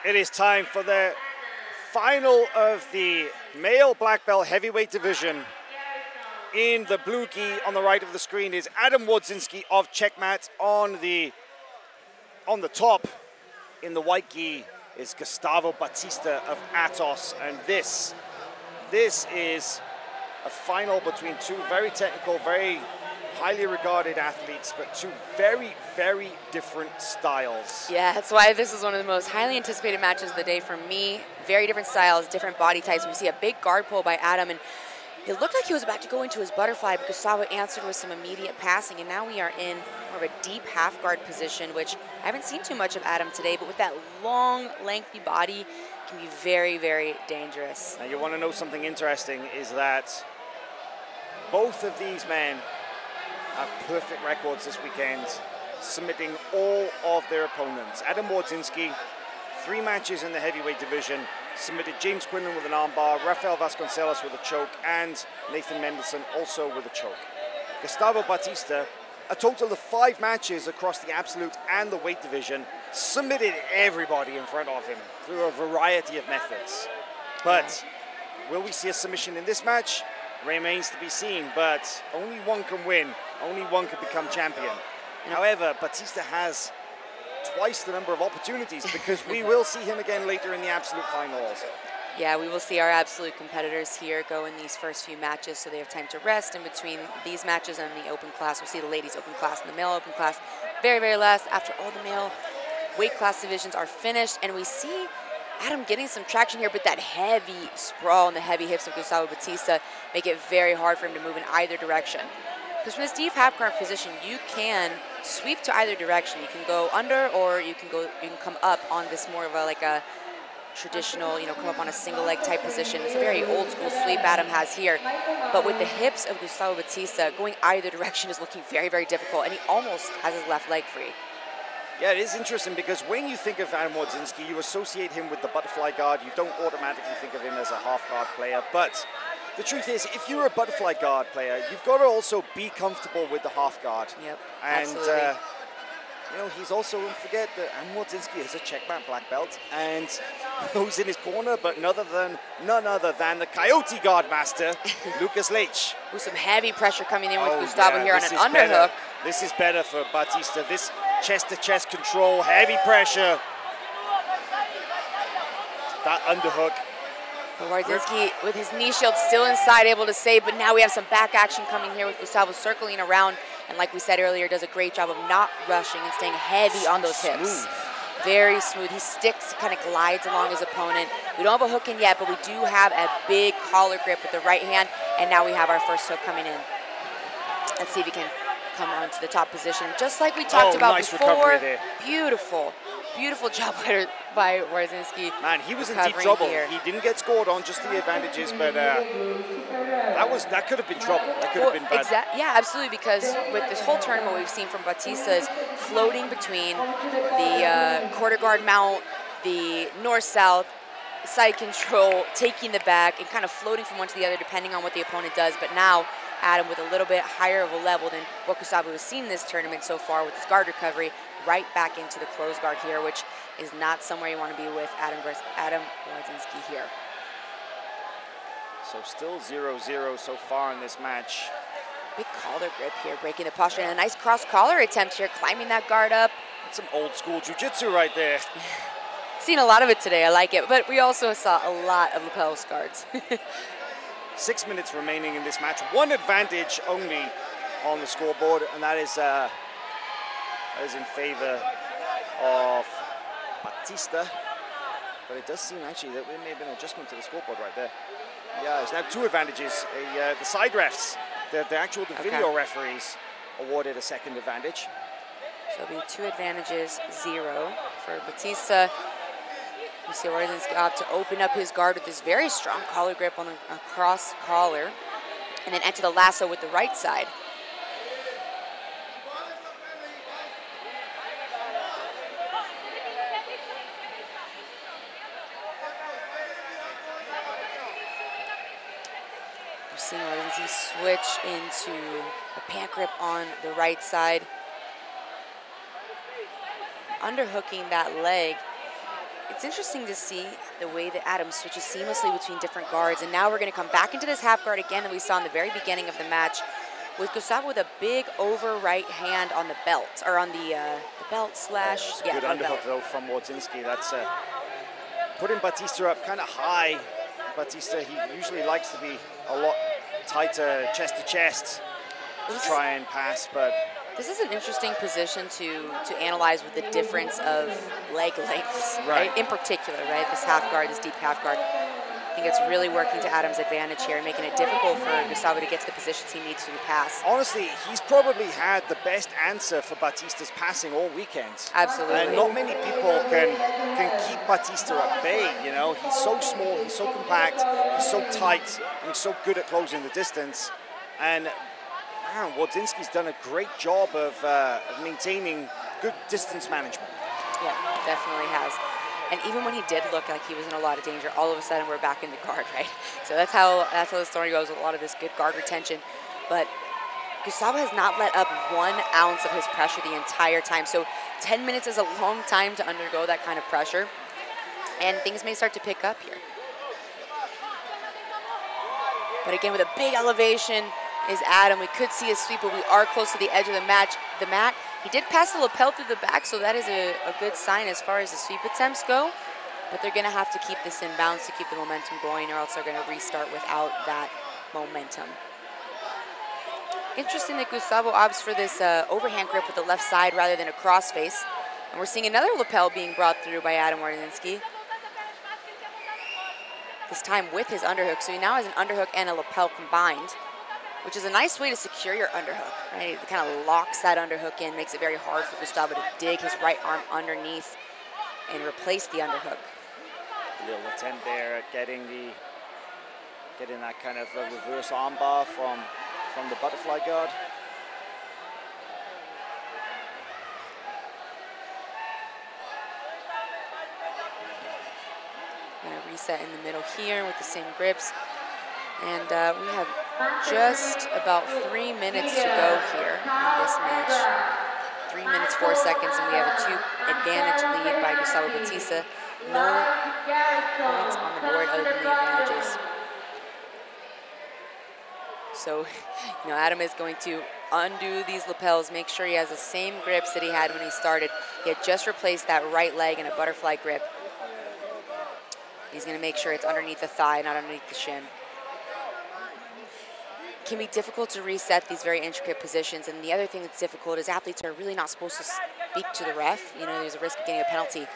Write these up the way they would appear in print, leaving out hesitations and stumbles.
It is time for the final of the male black belt heavyweight division. In the blue gi on the right of the screen is Adam Wardzinski of Checkmat. On the top in the white gi is Gustavo Batista of Atos, and this is a final between two very technical, very highly regarded athletes, but two very, very different styles. Yeah, that's why this is one of the most highly anticipated matches of the day for me. Very different styles, different body types. We see a big guard pull by Adam, and it looked like he was about to go into his butterfly, but Gustavo answered with some immediate passing, and now we are in more of a deep half guard position, which I haven't seen too much of Adam today, but with that long, lengthy body, can be very, very dangerous. Now you want to know something interesting is that both of these men have perfect records this weekend, submitting all of their opponents. Adam Wardzinski, 3 matches in the heavyweight division, submitted James Quinlan with an armbar, Rafael Vasconcelos with a choke, and Nathan Mendelsohn also with a choke. Gustavo Batista, a total of 5 matches across the absolute and the weight division, submitted everybody in front of him through a variety of methods. But will we see a submission in this match? Remains to be seen, but only one can win. Only one can become champion. However, Batista has twice the number of opportunities because we will see him again later in the absolute final also. Yeah, we will see our absolute competitors here go in these first few matches, so they have time to rest in between these matches and the open class. We'll see the ladies open class and the male open class very, very last after all the male weight class divisions are finished, and we see Adam getting some traction here, but that heavy sprawl and the heavy hips of Gustavo Batista make it very hard for him to move in either direction. Because from this deep half guard position, you can sweep to either direction. You can go under, or you can come up on this more of a traditional, come up on a single leg type position. It's a very old school sweep Adam has here. But with the hips of Gustavo Batista, going either direction is looking very, very difficult, and he almost has his left leg free. Yeah, it is interesting because when you think of Adam Wardzinski, you associate him with the butterfly guard. You don't automatically think of him as a half guard player. But the truth is, if you're a butterfly guard player, you've got to also be comfortable with the half guard. Yep, and, absolutely. He's also, don't forget that Adam Wardzinski is a Checkmat black belt. And who's in his corner but none other than the Coyote guard master, Lucas Leitch. With some heavy pressure coming in with Gustavo here on an underhook. This is better for Batista. This chest-to-chest control, heavy pressure. That underhook. But Wardzinski with his knee shield still inside, able to save, but now we have some back action coming here with Gustavo circling around, and like we said earlier, does a great job of not rushing and staying heavy on those hips. Very smooth. He sticks, kind of glides along his opponent. We don't have a hook in yet, but we do have a big collar grip with the right hand, and now we have our first hook coming in. Let's see if he can come on to the top position, just like we talked about nice before. Recovery there. Beautiful, beautiful job by Wardzinski. Man, he was in deep trouble. Here. He didn't get scored on, just the advantages, but that could have been trouble. That could have been bad. Yeah, absolutely, because with this whole tournament, what we've seen from Batista is floating between the quarter guard mount, the north-south, side control, taking the back, and kind of floating from one to the other depending on what the opponent does. But now, Adam with a little bit higher of a level than what Gustavo has seen this tournament so far with his guard recovery, right back into the closed guard here, which is not somewhere you want to be with Adam Wardzinski here. So still 0-0 so far in this match. Big collar grip here, breaking the posture, and a nice cross collar attempt here, climbing that guard up. That's some old school jiu-jitsu right there. Seen a lot of it today, I like it, but we also saw a lot of lapel guards. 6 minutes remaining in this match. One advantage only on the scoreboard, and that is in favor of Batista. But it does seem actually that there may have been an adjustment to the scoreboard right there. Yeah, there's now 2 advantages. The side refs, the video referees awarded a second advantage. So it'll be 2 advantages, 0 for Batista. You see Wardzinski up to open up his guard with this very strong collar grip on the cross collar, and then enter the lasso with the right side. We're seeing Wardzinski switch into a pant grip on the right side, underhooking that leg. it's interesting to see the way that Adam switches seamlessly between different guards. And now we're going to come back into this half guard again that we saw in the very beginning of the match, with Gustavo with a big over right hand on the belt, or on the belt slash, yeah, good underhook though from Wardzinski. That's putting Batista up kind of high. Batista, he usually likes to be a lot tighter chest to chest to try and pass, but this is an interesting position to analyze with the difference of leg lengths, right? In particular, right? This half guard, this deep half guard. I think it's really working to Adam's advantage here and making it difficult for Gustavo to get to the positions he needs to pass. Honestly, he's probably had the best answer for Batista's passing all weekend. Absolutely. And not many people can keep Batista at bay, you know. He's so small, he's so compact, he's so tight, and he's so good at closing the distance. And man, Wardzinski's done a great job of maintaining good distance management. Yeah, definitely has. And even when he did look like he was in a lot of danger, all of a sudden we're back in the guard, right? So that's how the story goes with a lot of this good guard retention. But Gustavo has not let up 1 ounce of his pressure the entire time. So 10 minutes is a long time to undergo that kind of pressure. And things may start to pick up here. But again, with a big elevation is Adam. We could see a sweep, but we are close to the edge of the mat. He did pass the lapel through the back, so that is a good sign as far as the sweep attempts go. But they're going to have to keep this in bounds to keep the momentum going, or else they're going to restart without that momentum. Interesting that Gustavo opts for this overhand grip with the left side rather than a crossface. And we're seeing another lapel being brought through by Adam Wardzinski. This time with his underhook. So he now has an underhook and a lapel combined, which is a nice way to secure your underhook, right? It kind of locks that underhook in, makes it very hard for Gustavo to dig his right arm underneath and replace the underhook. A little attempt there at getting that kind of reverse armbar from the butterfly guard. Gonna reset in the middle here with the same grips. And we have just about 3 minutes to go here in this match. 3 minutes, 4 seconds, and we have a 2-advantage lead by Gustavo Batista. No points on the board other than the advantages. So, you know, Adam is going to undo these lapels, make sure he has the same grips that he had when he started. He had just replaced that right leg in a butterfly grip. He's going to make sure it's underneath the thigh, not underneath the shin. It can be difficult to reset these very intricate positions, and the other thing that's difficult is athletes are really not supposed to speak to the ref. You know, there's a risk of getting a penalty.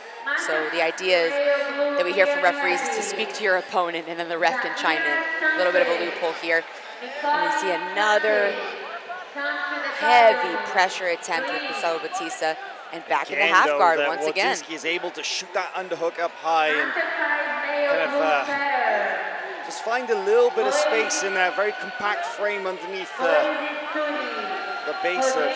So the idea is that we hear from referees is to speak to your opponent, and then the ref can chime in. A little bit of a loophole here. And we see another heavy pressure attempt with Gustavo Batista, and back in the half guard once again. Wardzinski is able to shoot that underhook up high and kind of just find a little bit of space in that very compact frame underneath the base of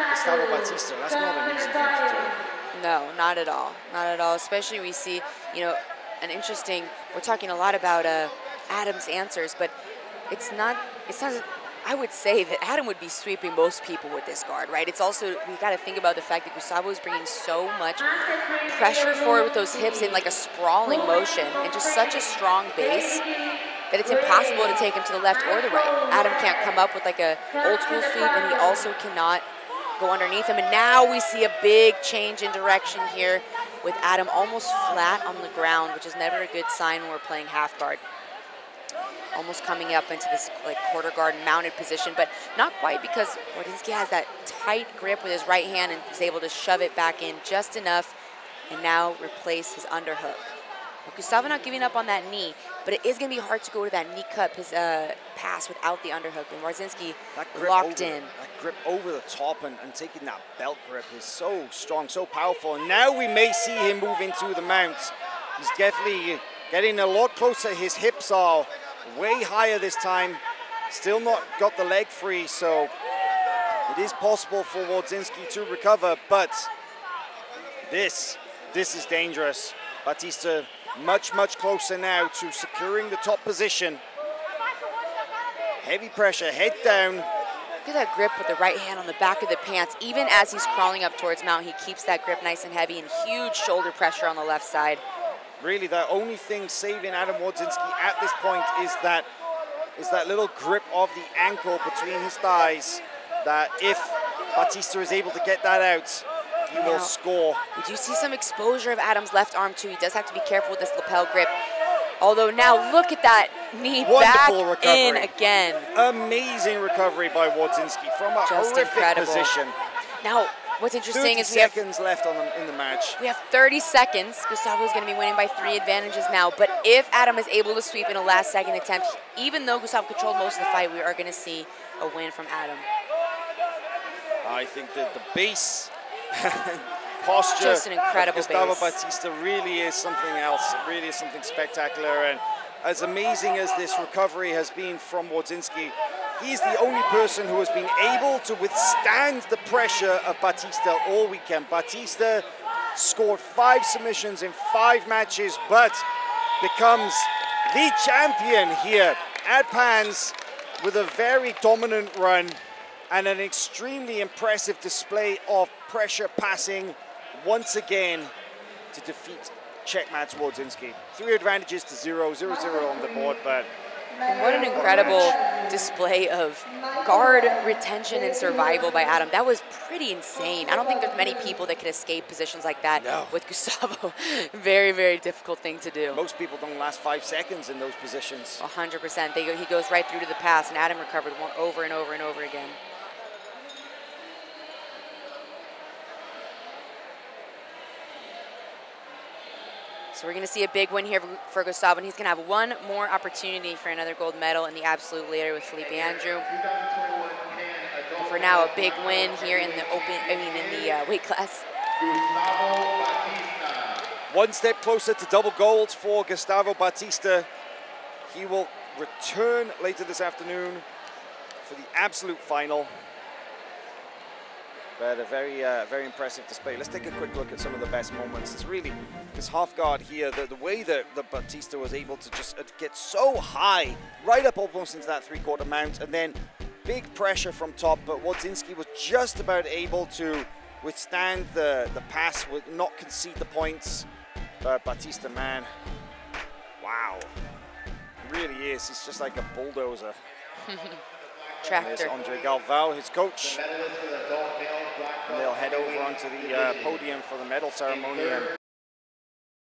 Gustavo Batista. That's not an easy thing to do. No, not at all. Not at all. Especially we see, you know, an interesting, we're talking a lot about Adam's answers, but it's not, I would say that Adam would be sweeping most people with this guard, right? It's also, we got to think about the fact that Gustavo is bringing so much pressure forward with those hips in like a sprawling motion and just such a strong base that it's impossible to take him to the left or the right. Adam can't come up with like a old school sweep, and he also cannot go underneath him. And now we see a big change in direction here with Adam almost flat on the ground, which is never a good sign when we're playing half guard. Almost coming up into this like quarter guard mounted position, but not quite, because Wardzinski has that tight grip with his right hand and is able to shove it back in just enough and now replace his underhook. But Gustavo not giving up on that knee, but it is going to be hard to go to that knee cut pass without the underhook, and Wardzinski locked in. That grip over the top and taking that belt grip is so strong, so powerful. And now we may see him move into the mount. He's definitely getting a lot closer. His hips are way higher this time. Still not got the leg free, so it is possible for Wardzinski to recover, but this is dangerous. Batista much closer now to securing the top position. Heavy pressure, head down, Look at that grip with the right hand on the back of the pants. Even as he's crawling up towards mount, he keeps that grip nice and heavy and huge shoulder pressure on the left side. Really, the only thing saving Adam Wardzinski at this point is that little grip of the ankle between his thighs, that if Batista is able to get that out, he will score. We do see some exposure of Adam's left arm too. He does have to be careful with this lapel grip. Although now look at that knee back in again. Amazing recovery by Wardzinski from a horrific position. Now, what's interesting is we have 30 seconds left in the match. We have 30 seconds. Gustavo is going to be winning by 3 advantages now. But if Adam is able to sweep in a last-second attempt, even though Gustavo controlled most of the fight, we are going to see a win from Adam. I think that the base posture just an incredible of Gustavo base. Batista really is something else. It really is something spectacular. And as amazing as this recovery has been from Wardzinski, he's the only person who has been able to withstand the pressure of Batista all weekend. Batista scored 5 submissions in 5 matches, but becomes the champion here at Pans with a very dominant run and an extremely impressive display of pressure passing once again to defeat checkmate Wardzinski. 3 advantages to 0, 0-0 on the board, but what an incredible display of guard retention and survival by Adam. That was pretty insane. I don't think there's many people that can escape positions like that with Gustavo. Very, very difficult thing to do. Most people don't last 5 seconds in those positions. 100%. He goes right through to the pass, and Adam recovered one over and over and over again. So we're going to see a big win here for Gustavo, and he's going to have one more opportunity for another gold medal in the absolute later with Felipe Andrew. But for now, a big win here in the weight class. One step closer to double gold for Gustavo Batista. He will return later this afternoon for the absolute final. But a very impressive display. Let's take a quick look at some of the best moments. It's really this half guard here, the way that Batista was able to just get so high, right up almost into that 3/4 mount, and then big pressure from top, but Wardzinski was just about able to withstand the pass, not concede the points. But Batista, man, wow. He really is. He's just like a bulldozer. Tractor. There's Andre Galvao, his coach. And they'll head over onto the podium for the medal ceremony. And